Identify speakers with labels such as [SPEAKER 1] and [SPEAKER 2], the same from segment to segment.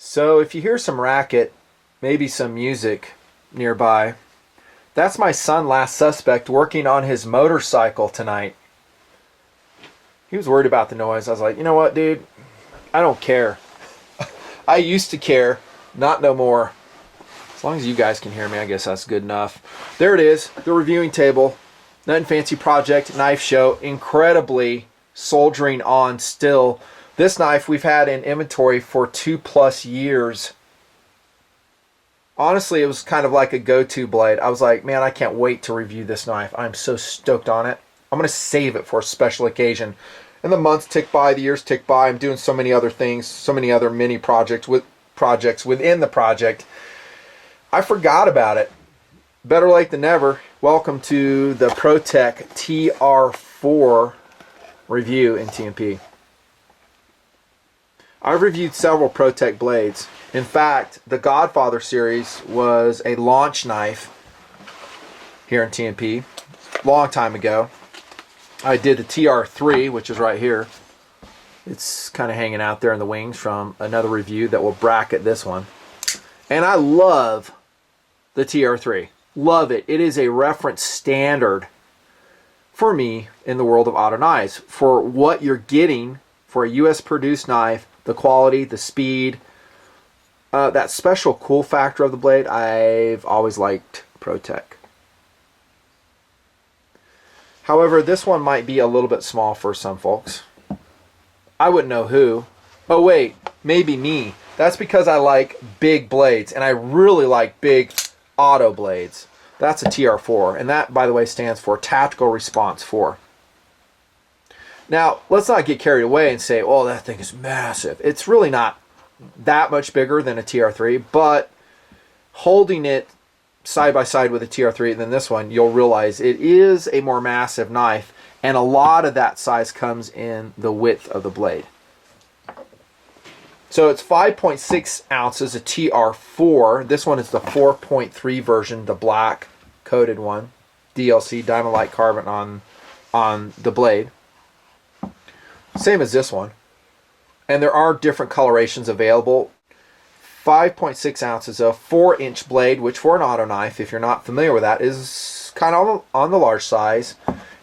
[SPEAKER 1] So if you hear some racket, maybe some music nearby, that's my son, last suspect, working on his motorcycle tonight. He was worried about the noise. I was like, you know what, dude? I don't care. I used to care, not no more. As long as you guys can hear me, I guess that's good enough. There it is, the reviewing table. Nut Fancy Project Knife Show. Incredibly soldiering on still. This knife we've had in inventory for 2+ years. Honestly, it was kind of like a go-to blade. I was like, man, I can't wait to review this knife. I'm so stoked on it. I'm going to save it for a special occasion. And the months tick by, the years tick by. I'm doing so many other things, so many other mini projects within the project. I forgot about it. Better late than never. Welcome to the Tech TR4 review in TMP. I've reviewed several Tech blades. In fact, the Godfather series was a launch knife here in TMP a long time ago. I did the TR3, which is right here. It's kind of hanging out there in the wings from another review that will bracket this one. And I love the TR3. Love it. It is a reference standard for me in the world of auto knives. For what you're getting for a US produced knife, the quality, the speed, that special cool factor of the blade, I've always liked Tech. However, this one might be a little bit small for some folks. I wouldn't know who. Oh wait, maybe me. That's because I like big blades, and I really like big auto blades. That's a TR4, and that, by the way, stands for Tactical Response 4. Now, let's not get carried away and say, oh, that thing is massive. It's really not that much bigger than a TR3, but holding it side by side with a TR3 than this one, you'll realize it is a more massive knife, and a lot of that size comes in the width of the blade. So it's 5.6 ounces, a TR4. This one is the 4.3 version, the black coated one. DLC, diamond light carbon on the blade. Same as this one. And there are different colorations available. 5.6 ounces, a 4-inch blade, which for an auto knife, if you're not familiar with that, is kind of on the large size.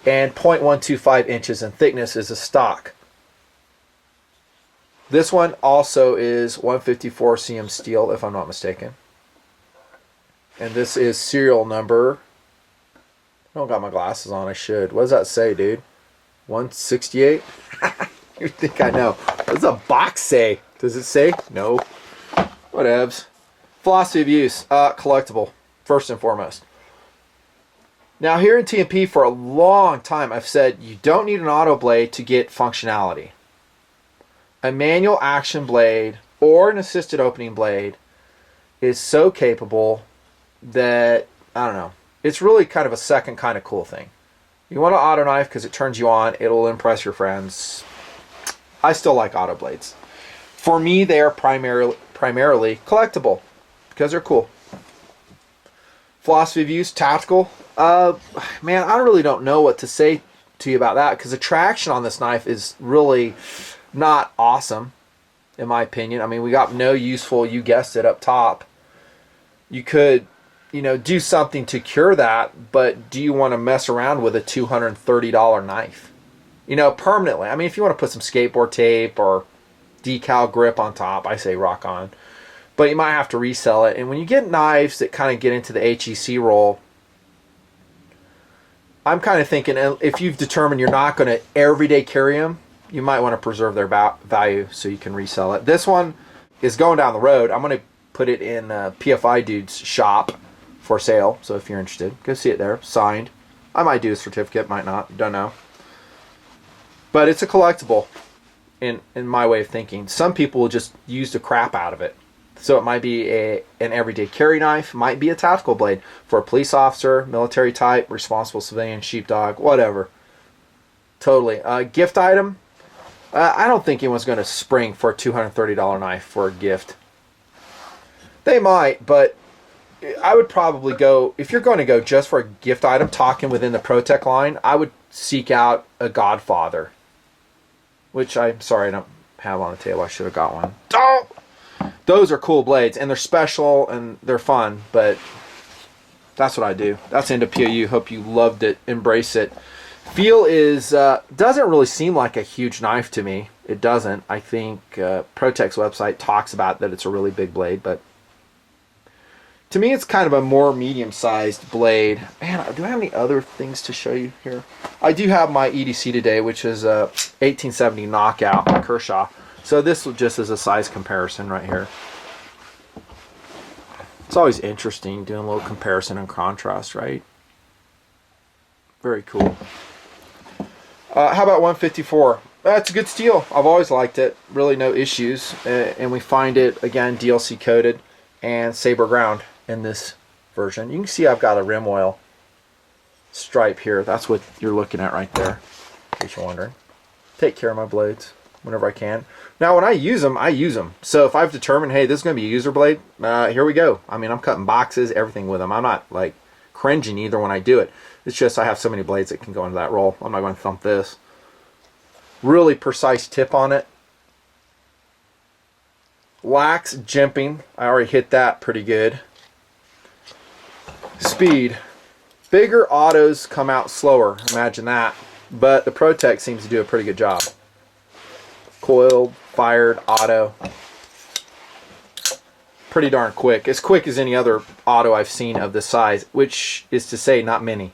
[SPEAKER 1] And 0.125 inches in thickness is a stock. This one also is 154 cm steel, if I'm not mistaken. And this is serial number. I don't got my glasses on, I should. What does that say, dude? 168? You think I know. What does a box say? Does it say? No. Whatevs. Philosophy of use. Collectible, first and foremost. Now here in TMP for a long time I've said you don't need an auto blade to get functionality. A manual action blade or an assisted opening blade is so capable that, I don't know, it's really kind of a second kind of cool thing. You want an auto knife because it turns you on, it'll impress your friends. I still like auto blades. For me, they are primarily collectible because they're cool. Philosophy of use, tactical. Man, I really don't know what to say to you about that because the traction on this knife is really not awesome, in my opinion. I mean, we got no useful, you guessed it, up top. You could, do something to cure that, but do you want to mess around with a $230 knife? Permanently. I mean, if you want to put some skateboard tape or decal grip on top, I say rock on. But you might have to resell it. And when you get knives that kind of get into the HEC role, I'm kind of thinking if you've determined you're not going to everyday carry them, you might want to preserve their value so you can resell it. This one is going down the road. I'm going to put it in PFI Dude's shop for sale. So if you're interested, go see it there. Signed. I might do a certificate, might not. Don't know. But it's a collectible in my way of thinking. Some people will just use the crap out of it. So it might be an everyday carry knife, might be a tactical blade for a police officer, military type, responsible civilian, sheepdog, whatever. Totally. Gift item. I don't think anyone's going to spring for a $230 knife for a gift. They might, but I would probably go, if you're going to go just for a gift item, talking within the Tech line, I would seek out a Godfather. Which I'm sorry I don't have on the table. I should have got one. Oh! those are cool blades, and they're special and they're fun, but that's what I do. That's the end of POU. Hope you loved it. Embrace it. Feel is, doesn't really seem like a huge knife to me. It doesn't. I think ProTech's website talks about that it's a really big blade, but to me it's kind of a more medium-sized blade. Man, do I have any other things to show you here? I do have my EDC today, which is a 1870 Knockout Kershaw. So this just is a size comparison right here. It's always interesting doing a little comparison and contrast, right? Very cool. How about 154? That's a good steel. I've always liked it. Really no issues. And we find it, again, DLC coated and saber ground in this version. You can see I've got a rim oil stripe here. That's what you're looking at right there, in case you're wondering. Take care of my blades whenever I can. Now, when I use them, I use them. So if I've determined, hey, this is going to be a user blade, here we go. I mean, I'm cutting boxes, everything with them. I'm not, like, cringing either when I do it. It's just I have so many blades that can go into that roll. I'm not going to thump this. Really precise tip on it. Lax jimping. I already hit that pretty good. Speed. Bigger autos come out slower. Imagine that. But the ProTech seems to do a pretty good job. Coiled, fired, auto. Pretty darn quick. As quick as any other auto I've seen of this size, which is to say not many.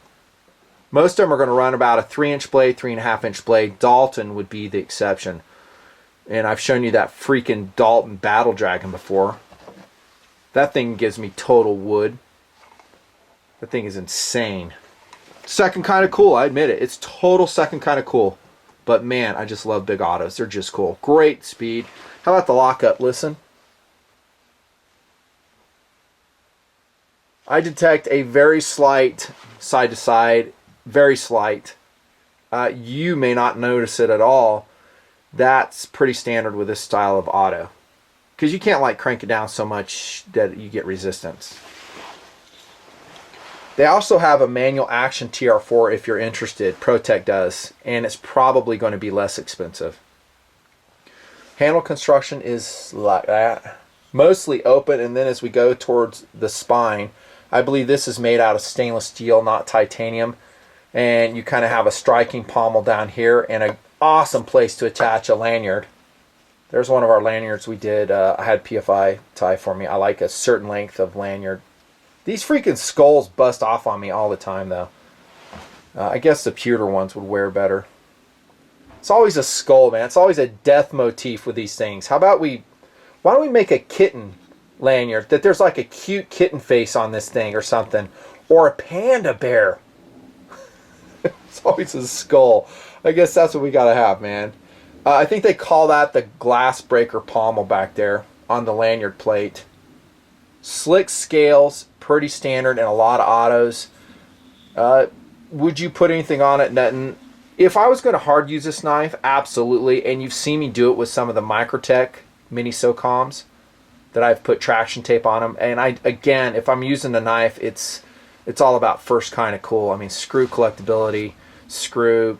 [SPEAKER 1] Most of them are going to run about a 3-inch blade, 3.5-inch blade. Dalton would be the exception. And I've shown you that freaking Dalton Battle Dragon before. That thing gives me total wood. That thing is insane. Second kind of cool, I admit it. It's total second kind of cool. But man, I just love big autos. They're just cool. Great speed. How about the lockup? Listen. I detect a very slight side to side. Very slight. You may not notice it at all. That's pretty standard with this style of auto. Because you can't like crank it down so much that you get resistance. They also have a manual action TR4 if you're interested. ProTech does. And it's probably going to be less expensive. Handle construction is like that. Mostly open, and then as we go towards the spine, I believe this is made out of stainless steel, not titanium. And you kind of have a striking pommel down here and an awesome place to attach a lanyard. There's one of our lanyards we did. I had PFI tie for me. I like a certain length of lanyard. These freaking skulls bust off on me all the time, though. I guess the pewter ones would wear better. It's always a skull, man. It's always a death motif with these things. How about why don't we make a kitten lanyard that there's like a cute kitten face on this thing or something, or a panda bear? It's always a skull. I guess that's what we gotta have, man. I think they call that the glass breaker pommel back there on the lanyard plate. Slick scales, pretty standard in a lot of autos. Would you put anything on it, Nutton? If I was going to hard use this knife, absolutely. And you've seen me do it with some of the Microtech mini SOCOMs that I've put traction tape on them. And again, if I'm using the knife, it's all about first kind of cool. I mean, screw collectability, screw,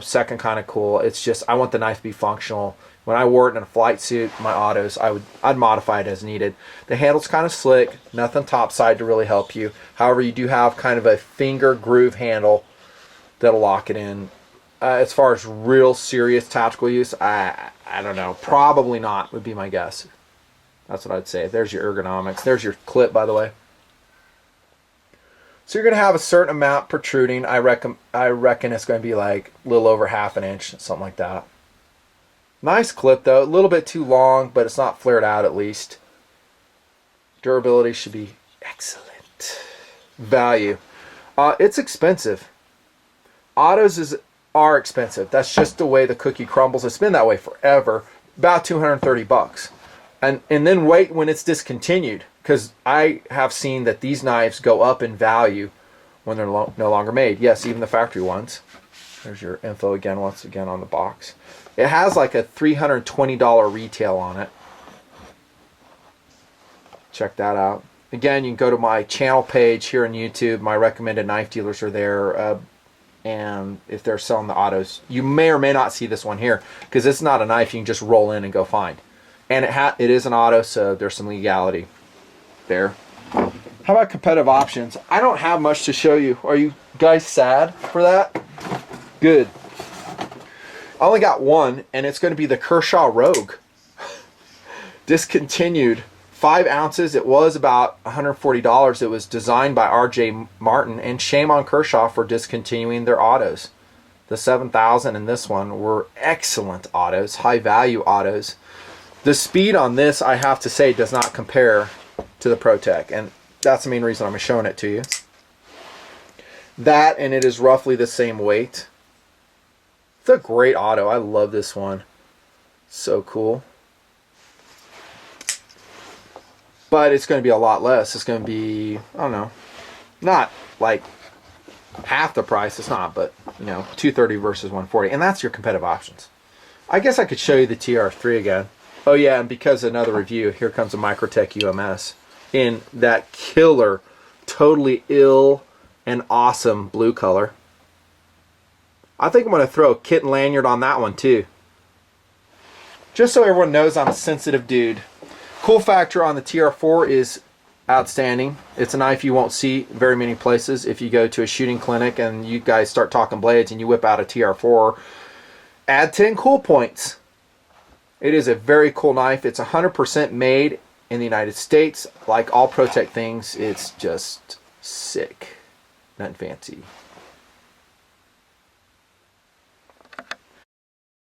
[SPEAKER 1] second kind of cool. It's just, I want the knife to be functional. When I wore it in a flight suit, my autos, I'd modify it as needed. The handle's kind of slick, nothing topside to really help you. However, you do have kind of a finger groove handle that'll lock it in. As far as real serious tactical use, I don't know. Probably not would be my guess. That's what I'd say. There's your ergonomics. There's your clip, by the way. So you're going to have a certain amount protruding. I reckon it's going to be like a little over 1/2 inch, something like that. Nice clip, though. A little bit too long, but it's not flared out at least. Durability should be excellent. Value. It's expensive. Autos are expensive. That's just the way the cookie crumbles. It's been that way forever. About $230. And then wait when it's discontinued, because I have seen that these knives go up in value when they're no longer made. Yes, even the factory ones. There's your info again, once again on the box. It has like a $320 retail on it. Check that out. Again, you can go to my channel page here on YouTube. My recommended knife dealers are there. And if they're selling the autos, you may or may not see this one here, because it's not a knife you can just roll in and go find. And it is an auto, so there's some legality there. How about competitive options? I don't have much to show you. Are you guys sad for that? Good. I only got one, and it's going to be the Kershaw Rogue. Discontinued. 5 ounces. It was about $140. It was designed by R.J. Martin, and shame on Kershaw for discontinuing their autos. The 7000 and this one were excellent autos, high value autos. The speed on this, I have to say, does not compare to the ProTech, and that's the main reason I'm showing it to you. That, and it is roughly the same weight. It's a great auto. I love this one. So cool. But it's going to be a lot less. It's going to be, I don't know, not like half the price. It's not, but, you know, $230 versus $140. And that's your competitive options. I guess I could show you the TR3 again. Oh yeah, and because another review, here comes a Microtech UMS in that killer, totally ill and awesome blue color. I think I'm going to throw a kitten lanyard on that one too. Just so everyone knows I'm a sensitive dude. Cool factor on the TR4 is outstanding. It's a knife you won't see very many places. If you go to a shooting clinic and you guys start talking blades and you whip out a TR4, add 10 cool points. It is a very cool knife. It's 100% made in the United States. Like all ProTech things, it's just sick. Nut fancy.